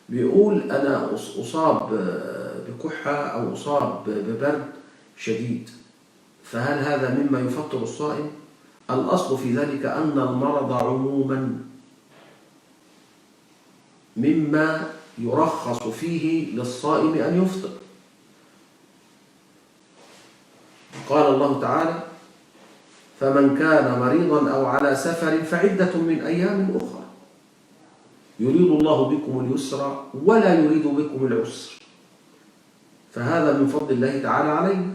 بيقول أنا أصاب بكحة أو أصاب ببرد شديد، فهل هذا مما يفطر الصائم؟ الأصل في ذلك أن المرض عموما مما يرخص فيه للصائم أن يفطر. قال الله تعالى: فمن كان مريضا أو على سفر فعدة من أيام أخرى يريد الله بكم اليسر ولا يريد بكم العسر، فهذا من فضل الله تعالى علينا.